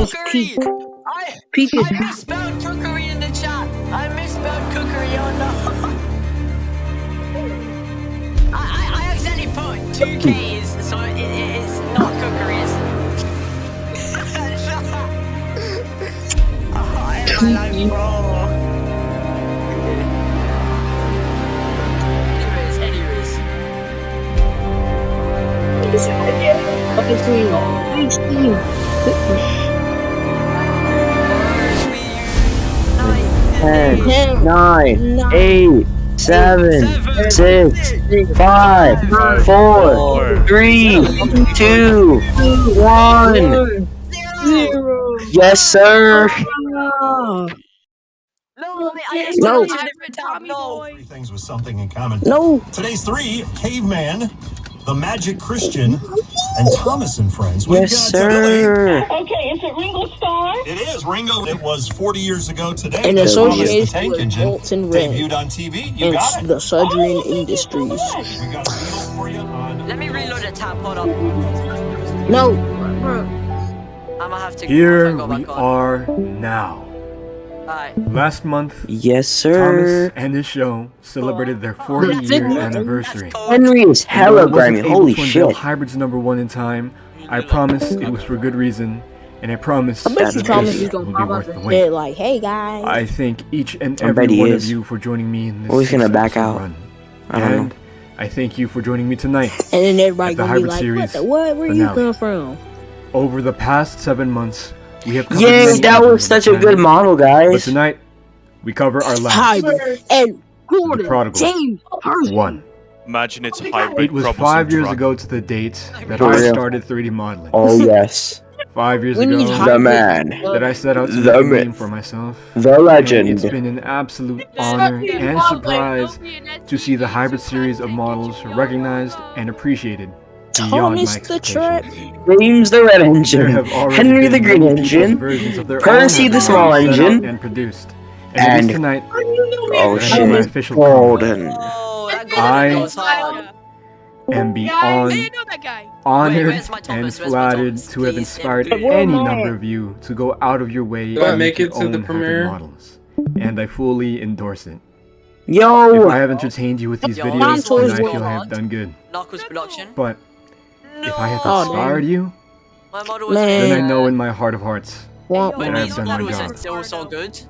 Cookery! I misspelled cookery in the chat! I misspelled cookery, oh no! I accidentally put 2 Ks, so it's not cookery, it's... oh, my life, bro! Anyways. Ten, 9, 8, 7, 6, 5, 4, 3, 2, 1. Yes, sir. No, No. Three things with something in common. No. Today's 3: Caveman, the Magic Christian, and Thomas and Friends. Yes, sir. Okay, is it Ringo Starr? It is Ringo. It was 40 years ago today. In that Thomas the association Tank with Engine Bolton Red debuted on TV. You and got it. the Southern Industries. We got a deal for you on. let me reload the tab, hold up. No. I'ma have to Here go we back on. are now. Alright. Last month, Yes, Thomas sir. and his show celebrated their 40-year anniversary. Henry is hella Though I wasn't grimy. able Holy to unveil shit. Hybrids #1 in time, I promise it was for good reason, and I promise I bet you that Thomas this is will gonna be pop worth up the and wait. say like, "Hey guys." I thank each and I every bet he one of is. you for joining me in this Or he's gonna back 6-episode out. run. I don't And I thank you for joining me tonight. And then everybody At the gonna be Hybrid like, Series What? Where you finale. come from?" Over the past 7 months, we have covered Yay, many that was episodes such of a the good channel, model, but guys. tonight, we cover our last Hybrid and Gordon prodigal. James Person. one. Imagine it's a hybrid. It was 5 years ago to the date that For I real. started 3D modeling. Oh, yes. 5 years We need ago The man. that I set out to The make a myth. name for myself. The And legend. it's been an absolute honor and surprise to see the hybrid series of models recognized and appreciated beyond my Thomas the Trap. expectations. James the red There engine. have already Henry been the green many people's engine. versions of their Percy own the hybrid small models set out engine. and produced. And it And- is tonight Oh, that I make my shit. official comment. Golden. Oh, that I- golden goes hard. And beyond Wait, honored where's my and Thomas? Where's my flattered Thomas? to have Please, inspired MP. any number of you to go out of your way Do I and make your it to the own hybrid premiere? models. And I fully endorse it. If Yo. I have entertained you with these Yo, videos, Contours then I will feel I have not. done good. Knuckles production. But if I have Oh, damn. inspired you, My model was Man. then I know in my heart of hearts, Womp But that I've these done my models job. are still so good.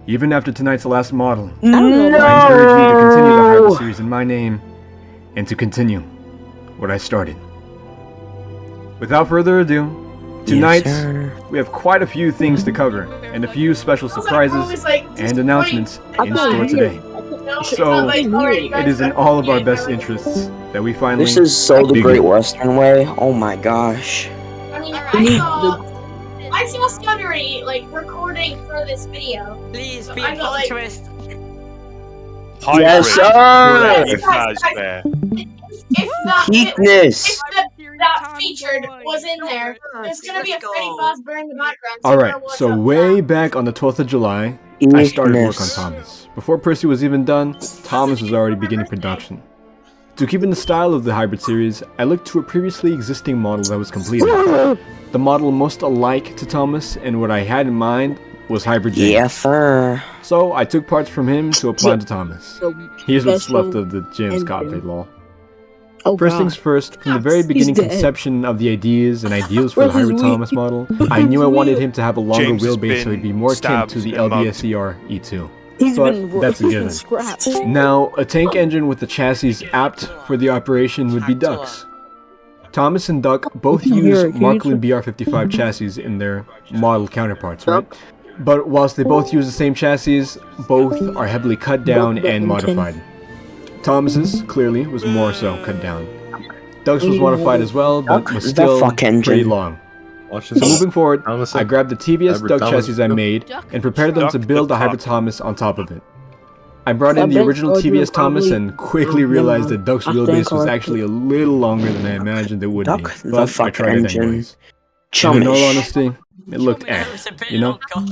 Even after tonight's last model, I don't know No. I encourage you to continue the hybrid series in my name, and to continue what I started. Without further ado, tonight Yes, sir. we have quite a few things to cover, and a few special surprises and announcements in store today. So, it is in all of our best interests that we finally This is so the begin. Great Western way. Oh my gosh. I saw Stuttery like recording for this video. Please be I got, like- interest. Hybrid. Yes, sir. With Fazbear. If that Peakness. if that featured was in there, there's gonna be a Let's Freddy go. Fazbear in the background. So Alright, we're gonna so watch out way for back on the 12th of July, I started work on Peakness. Thomas. Before Percy was even done, Thomas was already beginning production. To keep in the style of the hybrid series, I looked to a previously existing model that was completed. The model most alike to Thomas and what I had in mind was Hybrid James. Yes, sir. So I took parts from him to apply to Thomas. So, Here's what's special left of the James engine. cockpit, lol. oh First God. things first, from the very He's beginning dead. conception of the ideas and ideals for the Where's his Hybrid wheel? Thomas model, I knew I wanted him to have a longer James has wheelbase so he'd be been more akin stabbed to the and mugged. LBSER E2. He's but been that's a given. scrapped. Now, a tank engine with the chassis apt for the operation would be Ducks. Thomas and Duck both Here, use can you Markland BR55 chassis in their model counterparts, right? But whilst they both use the same chassis, both are heavily cut down and modified. Thomas's, clearly, was more so cut down. Duck's was modified as well, but Duck, was the still fuck engine. pretty long. Watch So this. moving forward, Thomas I grabbed the TVS Hybrid Duck Thomas. chassis I made and prepared them Duck to the build the Duck. Hybrid Thomas on top of it. I brought in I the bet original Sergeant TVS Thomas probably- and quickly realized that Duck's I stand wheelbase was corrected. actually a little longer than I imagined it would be, Duck the but I fuck tried it engine. anyways. And in all Chumish. honesty, it looked eh, It's a bit you know? long,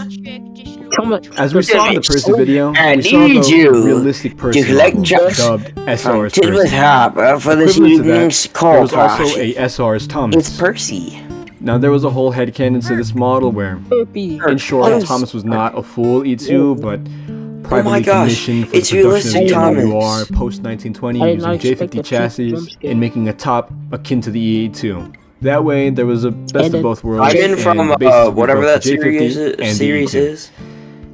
gosh. As we saw in the Percy video, I we saw need the you realistic Percy to let model, Jack- dubbed SR's Till with Percy. help for this Equivalent to that, evening's there call was also crash. a SR's It's Thomas. Percy. Now there was a whole headcanon to this model where, in short, Yes. Thomas was not a full E2, but privately gosh, commissioned for it's the production realistic of Thomas. WR post 1920 I did using not expect J50 a chassis jump scare. and making a top akin to the E2. That way, there was a best And of both worlds, I'm in and from the basis would be whatever both that the series J50 and series the E2. is.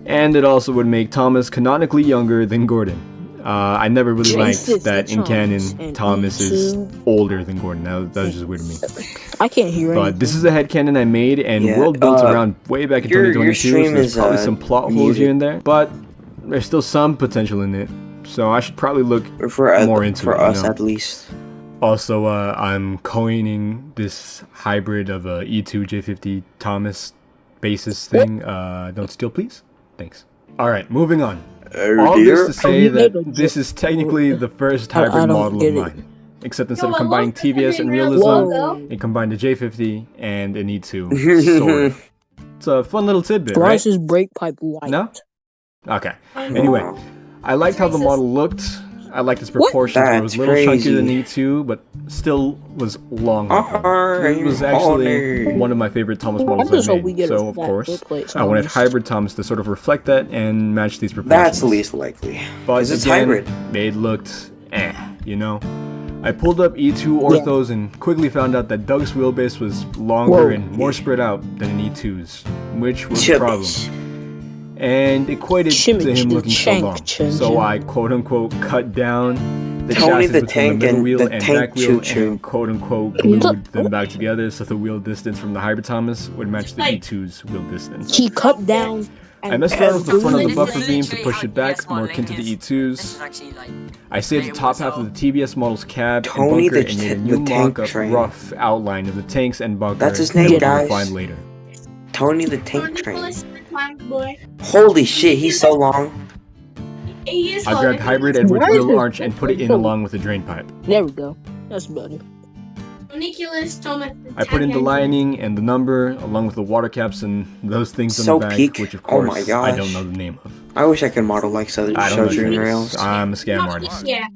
And it also would make Thomas canonically younger than Gordon. I never really liked Jesus, that in Thomas canon and Thomas is E2. older than Gordon. That was just weird to me. I can't hear But anything. this is a headcanon I made and Yeah, world built around way back in your 2022, stream so there's is, probably some plot holes muted. here and there. But there's still some potential in it, so I should probably look Or for more into for it, you us know? at least. Also, I'm coining this hybrid of a E2 J50 Thomas basis thing. Don't steal, please. Thanks. Alright, moving on. All this to say you that made a this is technically the first I hybrid don't model get of it. mine. Except instead No, of I combining love the TVS and hybrid realism, Whoa. it combined a J50 and an E2. Sort of. It's a fun little tidbit, Why right? is his brake pipe white? No? Okay. Anyway, I liked how the model looked. I liked its proportions where it was a little That's chunkier than crazy. E2, but still was long. Alright, It was actually alright. one of my favorite Thomas I models just I hope we made. get So, a of fat course, footplate, I wanted Thomas. hybrid Thomas to sort of reflect that and match these proportions. That's the least likely. But Because it's again, hybrid. it looked you know? I pulled up E2 orthos and quickly found out that Doug's wheelbase was longer Whoa. and more spread out than an E2's, which was a Chips. problem. And equated to Shimmy, him looking so shank, long. chin, So chin. I quote-unquote cut down the Tony chassis the between Tank the middle and wheel the and Tank back wheel Choo-Choo. and quote-unquote glued them back together so the wheel distance from the hybrid Thomas would match the E2's wheel distance. He cut down. I messed around with the front of the This buffer is beam to literally push how it back, TVS more modeling akin to the is. E2's. This is actually, like, I saved the top half of the TBS model's cab Tony and bunker the and made a t- new the tank mock-up train. rough outline of the tanks and bunker That's his that name, would be guys. refined later. Tony the Tank Train. Nicholas the Tank Boy. Holy shit, he's so long. He is I called grabbed hybrid Nicholas- Edwards Why is wheel it- arch and put it in along with the drain pipe. There we go. That's better. Nicholas Thomas the I put in Tank the Engine. lining and the number along with the water caps and those things So on the back, peak. which of Oh course my I gosh. don't know the name of. I wish I could model like so I don't know Sojourn the Rails. names. I'm a scam artist. Yeah.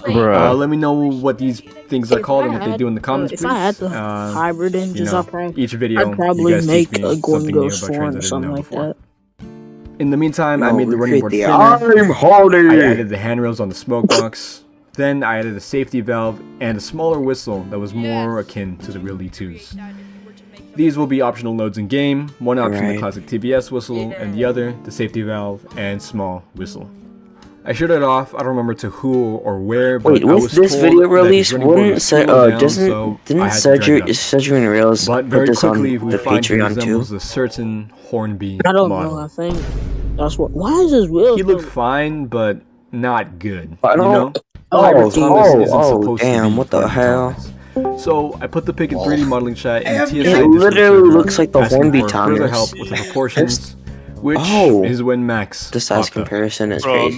Let me know what these things are If called I and what they had- do in the comments, if please. I had the Uh, hybrid you engines, know, I'd probably, each video, I'd probably you guys make teach me a Golden something new Ghost about 4 trains or I didn't something know like before. that. In the meantime, I No, made the running board recreate thinner. the I'm holding. I added the handrails on the Smokebox. Then I added a safety valve and a smaller whistle that was more akin to the real E2's. These will be optional loads in game, one option the Right. classic TBS whistle, and the other the safety valve and small whistle. I showed it off, I don't remember to who or where, but Wait, I with was this told video that his release, running board wouldn't was too low down, so I didn't had to drag it up. Sojourn Rails But put very this on quickly, we the find he Patreon too? resembles a certain Hornby I don't model. know. I think that's what. Why is his wheel? He looked fine, but not good. I You don't- know? Oh, Hybrid Thomas isn't oh, supposed to damn, be what the Hybrid hell? Thomas. So I put the pic in 3D modeling chat and TSI It Discord literally server looks like the asking Hornby for further Thomas. help with the proportions, which Oh. is when Max The size popped up. comparison is Bro, crazy.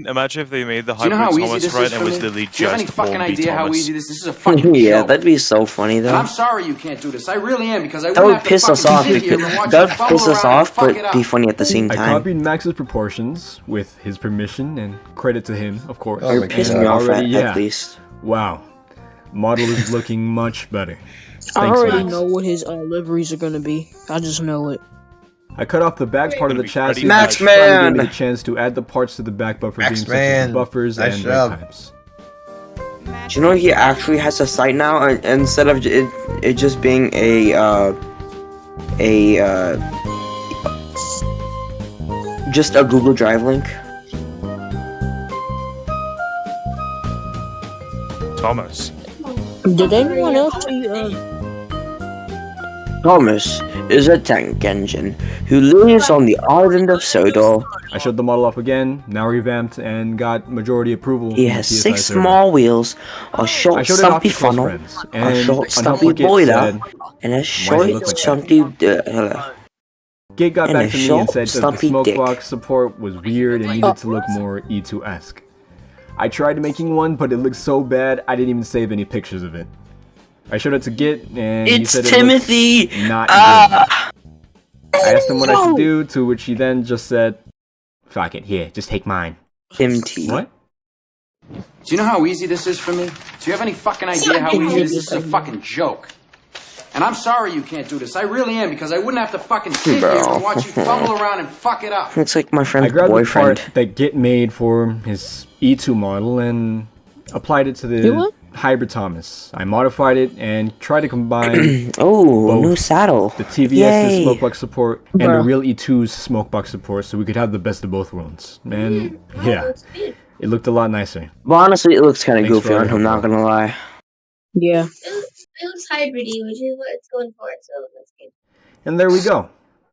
imagine if they made the Do you know hybrid how easy Thomas this right is and for was me? literally Do you have any just fucking Hornby idea how Thomas. easy this is? This is a fucking Yeah, joke. that'd be so funny And though. I'm sorry you can't do this. I really am because I That wouldn't would have to piss us fucking off sit here because and watch that you would fumble piss us around and off, fuck but it be up. funny at the same I time. copied Max's proportions with his permission and credit to him, of course. Or And piss me off already, at least. Wow. Model is looking much better. I Thanks, already Max. know what his liveries are gonna be. I just know it. I cut off the back part of the chassis. Max which finally gave me Man! the chance to add the parts to the back buffer Max beam, such as Man! the buffers Nice and job. brake pipes. Do you know he actually has a site now, and instead of it just being just a Google Drive link? Thomas. Did anyone else see? Thomas is a tank engine who lives on the island of Sodor. I showed the model off again, now revamped, and got majority approval. He from the has TSI 6 server. small wheels, a I short showed it off stumpy to close funnel, friends, a and short Unhelpful stumpy Git boiler, said, and a "Why short does it look like that?" stumpy Git got and back a to me and short, said that the stumpy dick. Smokebox support was weird and needed to look more E2-esque. I tried making one, but it looked so bad I didn't even save any pictures of it. I showed it to Git, and he It's said Timothy! it looked not Ah! good. I asked him what I should do, to which he then just said, "Fuck it, here, just take mine." Timothy. What? Do you know how easy this is for me? Do you have any fucking idea how easy this is? This is a fucking joke. And I'm sorry you can't do this. I really am, because I wouldn't have to fucking sit here Bro. and watch you fumble around and fuck it up. It's like my I friend's grabbed the boyfriend. part that Git made for his E2 model and applied it to You the what? Hybrid Thomas. I modified it and tried to combine Oh, both new saddle. the TVS's Yay. Smokebox support and the Bruh. real E2's Smokebox support so we could have the best of both worlds. And yeah, it looked a lot nicer. But honestly, it looks kind of Thanks goofy. for all your I'm not help, gonna lie. Yeah. It looks hybridy, which is what it's going for, so that's good. And there we go.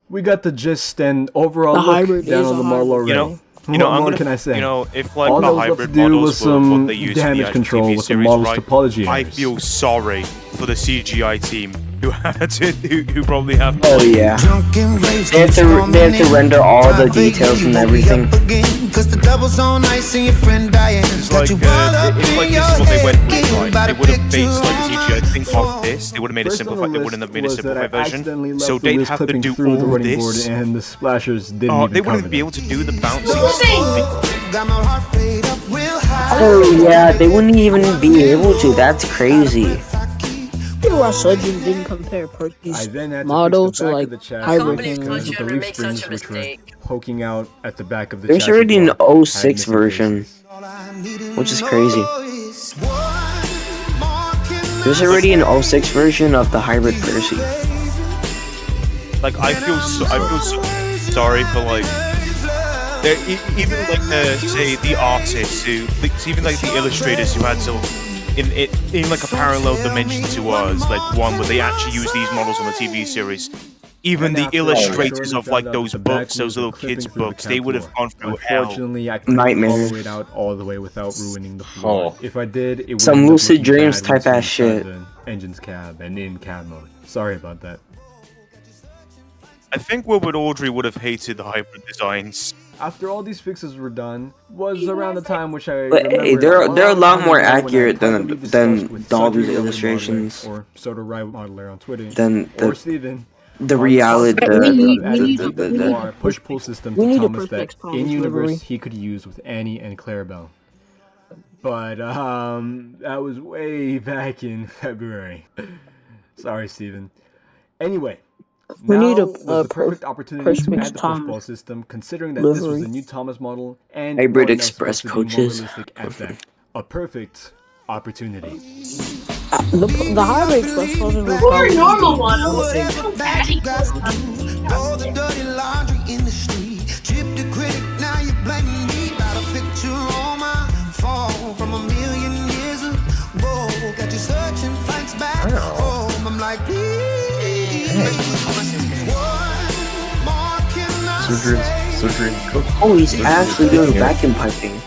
We got the gist and overall The look hybrid down is on a the model hybrid. already. You know, What I'm more gonna, can I say? You know, if like All the that was left hybrid to do was models were some what they use in the damage actual control TV with the series, model's right? topology I errors. feel sorry for the CGI team who had to, who probably have. Oh yeah. They have to render all the details and everything. It's like, if like this is what they went with, right, they would have based like the CGI thing off this. They would have made a First on the simplified. They list wouldn't have made a was that simplified I version. accidentally left So the they'd list have to clipping do through the all running this. board and the splashers didn't Oh, even they cover wouldn't be them. able to do the bouncing. Oh yeah, they wouldn't even be able to. That's crazy. You know why Sudgeon didn't compare I Perky's then had to model fix the to back like of the chassis hybrid Companies because things. glitch the and leaf make such springs a which were mistake. poking out at the back of the There's chassis already an block had 06 missing version, faces. which is crazy. There's already an 06 version of the hybrid Percy. Like I feel so sorry for like even like say the artists who like, even like the illustrators who had to in like a parallel dimension to us, like one where they actually use these models on the TV series. Even And the after illustrators I of like found out those that the back books, those wheels were little clipping kids' through the books, they cab would have floor. gone through hell. Unfortunately, I couldn't Nightmare. hollow it out all the way without ruining the floor. Oh. If I did, it would Some end up lucid looking dreams bad once type we ass shit. inside the engine's cab and in cab mode. Sorry about that. I think Wilbur Audrey would have hated the hybrid designs. After all these fixes were done, was around the time which I But hey, remember they're a lot more when I accurate privately than discussed with Dolby's Sundry Yellow illustrations. Modeler, or Soda Rai Modeler on Twitter, Than or the Steven. the on reality. possibility of We adding need a to- more push-pull system we to need a Thomas that perfect Thomas in universe livery. he could use with Annie and Clarabelle. But that was way back in February. Sorry, Steven. Anyway, We now need a was the perfect opportunity to perfect add the Thomas push-pull system, considering that this was livery. a new Thomas model and Hybrid one that was Express supposed to be more coaches. realistic at that. A perfect opportunity. The hybrid express coaches were Or probably normal one. Oh, he's actually doing vacuum piping.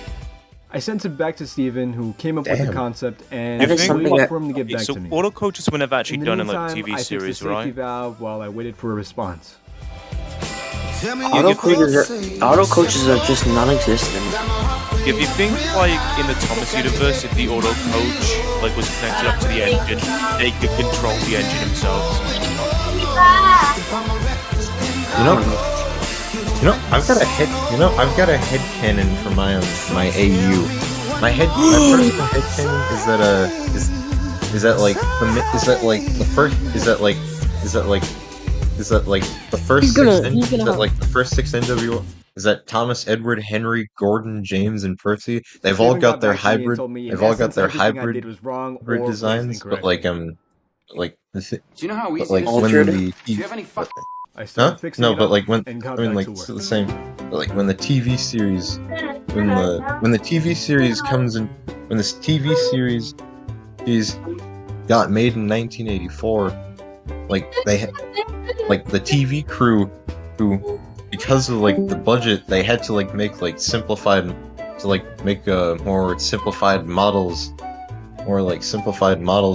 I sent it back to Steven, who came up with the Damn. concept, and That is waited something that- for him to get Okay, back so to me. auto coaches were never actually In the done in like meantime, the TV I fixed the series, safety right? valve while I waited for a response. Auto coaches are just non-existent. If you think like in the Thomas universe, if the auto coach like was connected up to the engine, they could control the engine themselves. I've got a head cannon for my AU. My personal head cannon is that the first six NWO. Is that Thomas, Edward, Henry, Gordon, James, and Percy? They've all Steven got their back to me and hybrid. told me, in They've all got essence, their everything I hybrid did was wrong or was designs, but incorrect. Do you know how but easy like this when is? Altered. the Do you have any fuck? I started fixing no, it but up like when and got I mean back like to it's work. the same. But like when the TV series, when the TV series comes in, when this TV series got made in 1984, like like the TV crew who, because of like the budget, they had to like make like more simplified models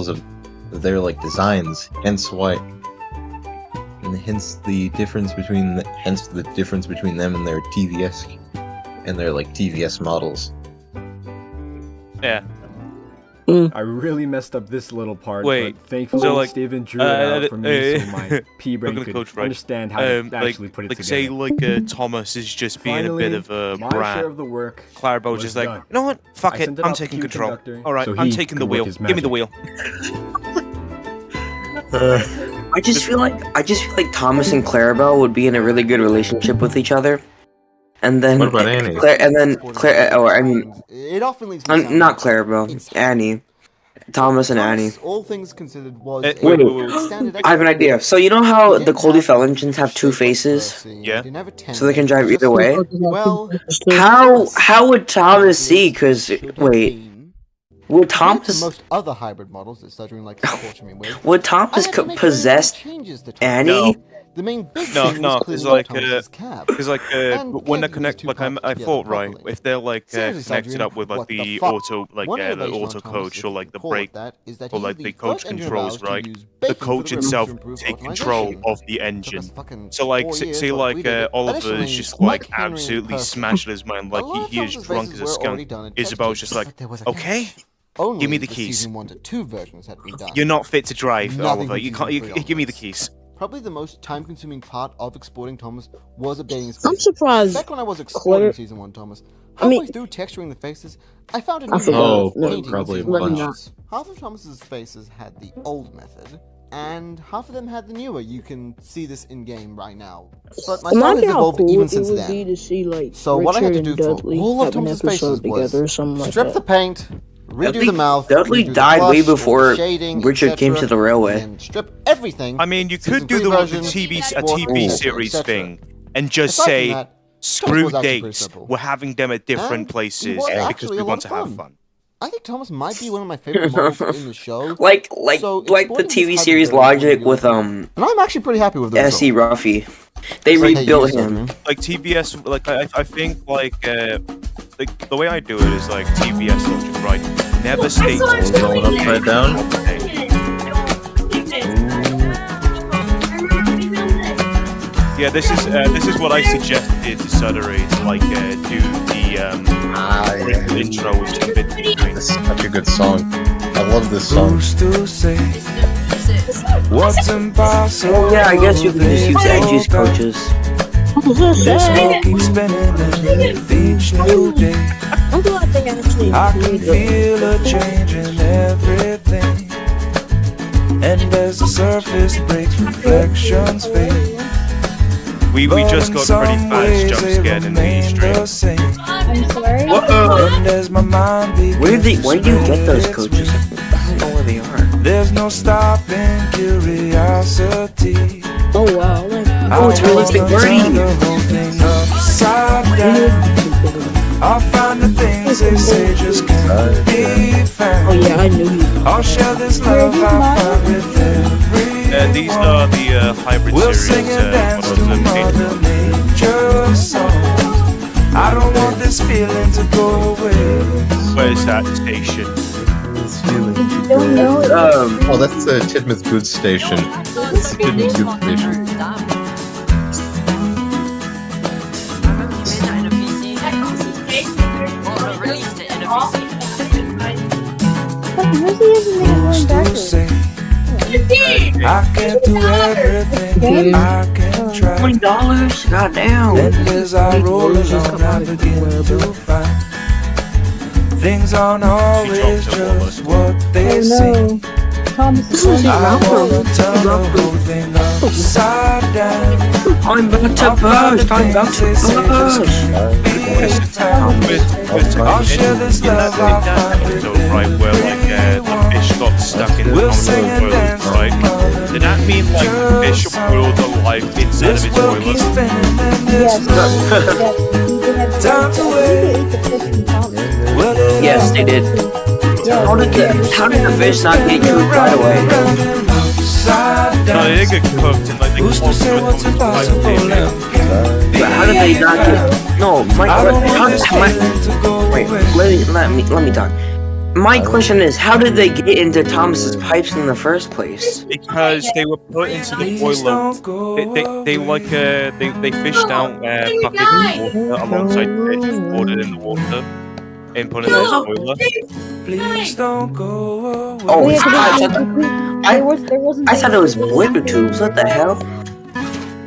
of their like designs. Hence the difference between them and their TVS models. Yeah. I really messed up this little part, Wait, but thankfully so, like, Steven drew it out for me so my P-brain Look at the could coach, right? understand how to Like actually put it like together. say like Thomas is just being Finally, a bit of a my brat. share of the work Clarabelle was was just like, done. you know what? Fuck I it, sent it I'm off to taking Q control. Conductor All right, so I'm he taking could the work wheel. his Give me the magic. wheel. I just feel like Thomas and Clarabelle would be in a really good relationship with each other. And then What about Annie? It often leaves me sounding not Clarabelle, Annie. Thomas and Annie. all things considered, was Wait, standard I have an idea. So you know how the Coldie Fell engines have two faces? Yeah. So they can drive either way? Well, How would Thomas see? Cause wait, would compared to Thomas most other hybrid models that Surgery likes to torture me with, would Thomas I had to make possess very little changes to Annie? No. The main big No, thing no, was it's cleaning like, Thomas's cab. Because like And when they're can't use connect, two like parts I together thought right, properly. if they're like Seriously, connected Sergeant, up with like what the the fuck? auto, like One the innovation auto on Thomas, coach if or you like the could call it brake that, is that or he like used the the coach first engine controls, valves to right? use The bacon coach for the itself to improve take control optimization. of the Took us engine. fucking So like 4 years, say but like we did it. Oliver is Additionally, just Mike, like Henry, and absolutely Percy. smashed his mind, like A lot of he is Thomas's drunk bases as a were already skunk. done and Isabel's tested, just like, but there was a okay, catch. Only give me the the keys. season 1 to 2 versions had been done. You're not fit to drive, Nothing Oliver. from You can't. season 3 Give me the onwards. keys. Probably the most time-consuming part of exporting Thomas was updating his I'm faces. surprised. Back when I was exporting Claire- season 1 Thomas, I mean- halfway through texturing the faces, I found a I new forgot. method Oh, of No, painting probably a season Let me one not. Thomas. Half of Thomas's faces had the old method, and half of them had the newer. You can see this in game right now. But my style has Imagine how evolved cool even it since would then. be to see like So Richard what I had to and do for Dudley all of have an Thomas's faces episode together or was something like strip that. the paint, redo Dudley- the mouth, Dudley redo the died way blush, all the before shading, Richard came etc., to the railway. and strip everything. I mean, you Season could do 3 the version, TV sport, series etc. thing and just Aside from say that, screw was actually pretty dates. simple. We're having them at different And places he was because actually we a lot want of to have fun. fun. I think Thomas might be one of my favorite models in the show. Like So the exporting TV his series hybrid variant logic would with be and I'm actually pretty happy with the S.E. result. Ruffy. They It's like, hey, rebuilt you, him. Surgery. Like TBS, like I think like the way I do it is like TBS logic, right? Never states It's going upside down. Yeah, this is what I suggested to Suddery to like do the original intro with some bits between. This is such a good song. I love this song. Well, yeah, I guess you can just use Angie's coaches. I'm glad they actually included it. And as the surface breaks, reflections fade. We just got pretty fast jump scared in the stream. I'm sorry. Where do you get those coaches? I don't know where they are. There's no stopping curiosity. Oh wow. Oh, it's really big birdie. Upside down. I'll find the things they say just can't be found. Oh yeah, I knew you. I'll share this love I find with every These are the hybrid we'll series sing and dance models to of Mother Nature's songs. I don't want this feeling to go away. Where's that station? This feeling. Don't know. Oh, that's the Tidmouth Goods Station. It's the Tidmouth Goods Station. Who's to say I can't do everything I can try? $20? Goddamn. And as I roll along, I begin to find things aren't always just what they seem. I wanna turn the whole thing upside down. I'm about to burst. I'm about to burst. I'll share this love I find with So right where like the fish got stuck in the We'll sing and toilet, dance right? Did that mean like the fish boiled the life inside of this its world keeps toilet? spinning and there's no time to wait. Well, Yes, they did. How did the fish not get cooked right away? No, they did get cooked and like they Who's to walked say through what's it and impossible like, now can't be? But how did they not get? No, I don't want this feeling to go wait, away. let me talk. My question is, how did they get into Thomas's pipes in the first place? because they were put into the boiler. They like they fished out buckets of water alongside the fish, poured it in the water, and put it in the boiler. Please don't go away. Oh, There wasn't. I thought it was boiler tubes. What the hell?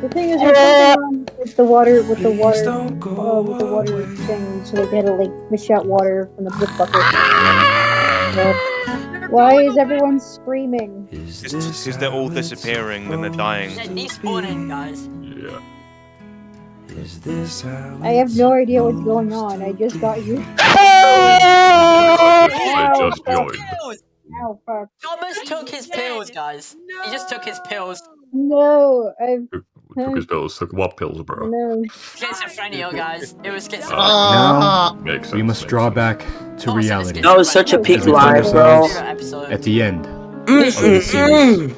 The thing is, there's something wrong with the water, with the Please water, don't go with the water away. thing. So they had to like fish out water from the bucket. Why is everyone screaming? It's because they're all disappearing and they're dying. They're despawning, guys. Yeah. Is this how I have no idea what's going on. I just got here. I just joined. Ow, fuck. Thomas took his pills, guys. He just took his pills. No, I've... Took his pills. Took what pills, bro? No. Schizophrenia, guys. It was schizophrenia. Now, Makes sense. we must draw back to reality. That was such a peak As we find live, bro. ourselves at the end of the series.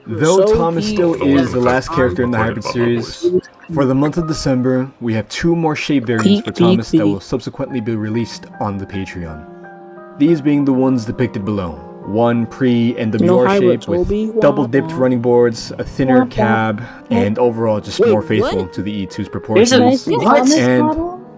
Though Thomas still is the last character in the hybrid series, for the month of December, we have 2 more shape variants for Thomas that will subsequently be released on the Patreon. These being the ones depicted below. One pre-NWR shape with double-dipped running boards, a thinner cab, and overall just more faithful to the E2's proportions. And,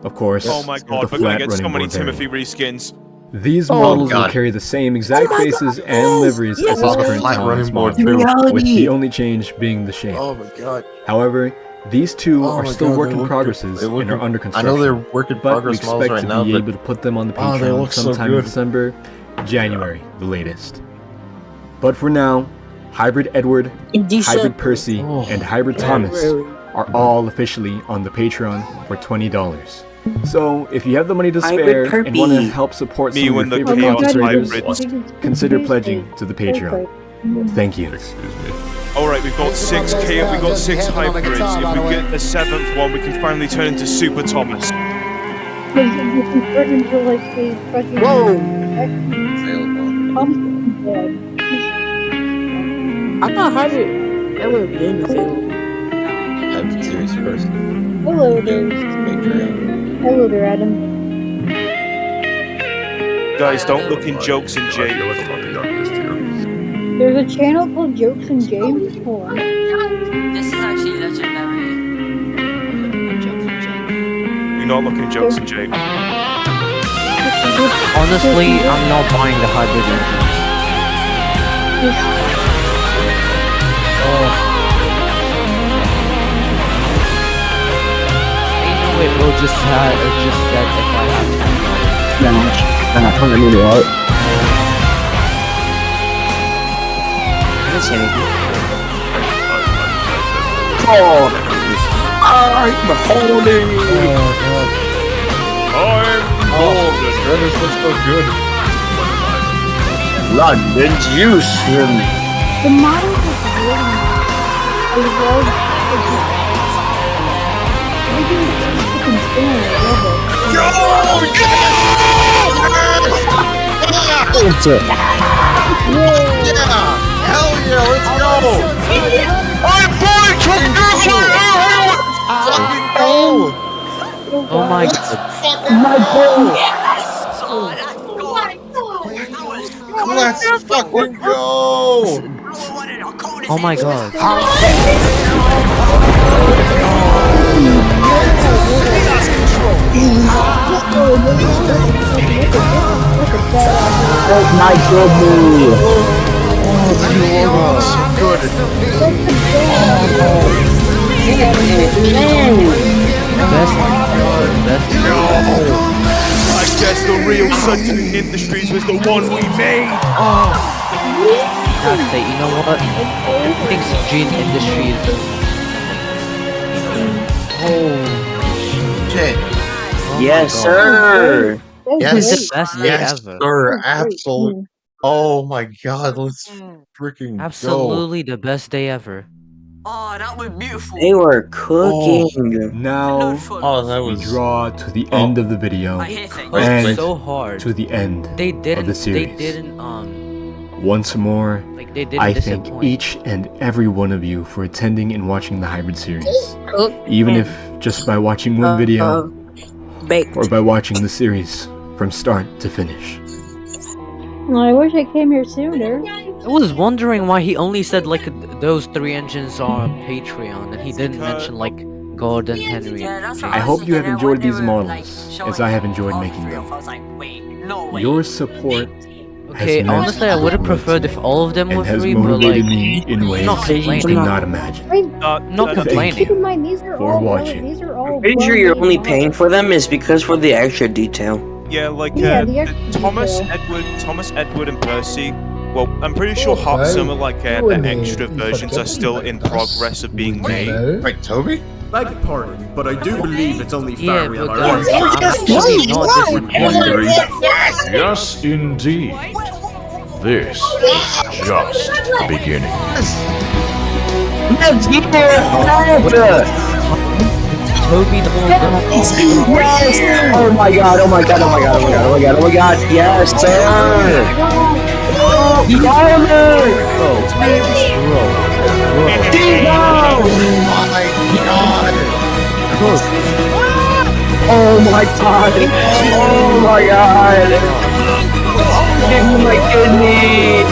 of course, Oh my god, the we're gonna flat get so running many board variant. Timothy reskins. These models will carry the same exact faces and liveries as his current Thomas model, with the only change being the shape. Oh my god. However, these 2 Oh are my still God, work they in look progresses good. They and look are under I construction. know they're work in But we progress models expect right to now, be but able to put them on the they Patreon look so sometime in good. December, January, the latest. But for now, Hybrid Edward, Hybrid Percy, and Hybrid Thomas are all officially on the Patreon for $20. So, if you have the money to spare and want to help support some of your favorite content creators, consider pledging to the Patreon. Thank you. Excuse me. Alright, we've got 6 hybrids. If we get the 7th one, we can finally turn into Super Thomas. I thought Hybrid Edward game is available. Hybrid series first. Hello there. Hello there, Adam. Guys, don't look in Jokes and I feel Jake. like I'm about to yuck this tier. There's a channel called Jokes and James. Hold on. This is actually legendary. Do not look in Jokes and Jake. Honestly, I'm not buying the hybrid engine. It will just said if I have This looks so good. London Houston. The model is really nice. I love Hell yeah, let's go! Oh my god. Let's fucking go! Oh my god. I guess the real Sunshine Industries was the one we made. Gotta say, you know what? I think Gene Industries. Shit. Yes, sir. Yes, This is the best day yes, ever. sir. Absolutely. Oh my god, let's freaking go. Absolutely the best day ever. Oh, that was beautiful. They were cooking. Now, Oh, that we was draw to the end of the video I hate it. and So hard. to the end They of didn't. the They series. didn't. Once more, Like they didn't I thank disappoint. each and every one of you for attending and watching the hybrid series. Even if just by watching one video or by watching the series from start to finish. I wish I came here sooner. I was wondering why he only said like those 3 engines are on Patreon, and he didn't mention like God and Henry. Yeah, that's what I was hope you have thinking. enjoyed When they these were, models showing as I have all enjoyed making 3 them. of us, I was like, wait, no way. Your support Okay, has meant honestly, I would have preferred if all of them and were has free, but motivated like, me in ways not you complaining. could not imagine. Not Thank complaining. Keep in mind, these are for all watching. These are all Pretty sure you're only paying for them is because for the extra detail. Yeah, like Yeah, the extra Thomas, detail. Thomas, Edward, and Percy. Well, I'm pretty sure some of like the extra versions are still in progress of being made. Wait, Toby? Beg pardon, but I do believe it's only Yeah, fair we have but our guys, own I'm chance. actually not disappointed. Yes, indeed. This is just the beginning. Let's get Toby the Yes! Oh my god, oh my god, oh my god, oh my god, oh my god, oh my god, yes, sir! Diamond! Oh my god! Oh my god! Give me my kidney!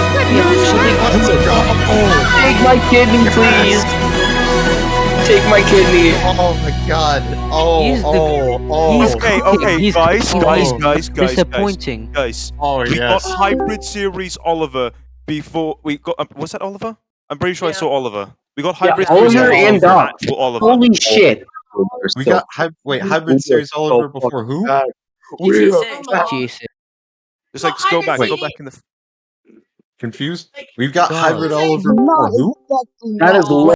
Take my kidney, please! Take my kidney! Oh my god! Okay, guys. Disappointing. Guys, Oh we got yes. Hybrid Series Oliver before we got. Was that Oliver? I'm pretty sure I saw Oliver. We got Hybrid Series Oliver and Doc. actual Oliver. Holy shit! We got Hybrid Series Oliver before who? Jesus. Just like go back in the. Confused? We've got God. Hybrid Oliver before who? That is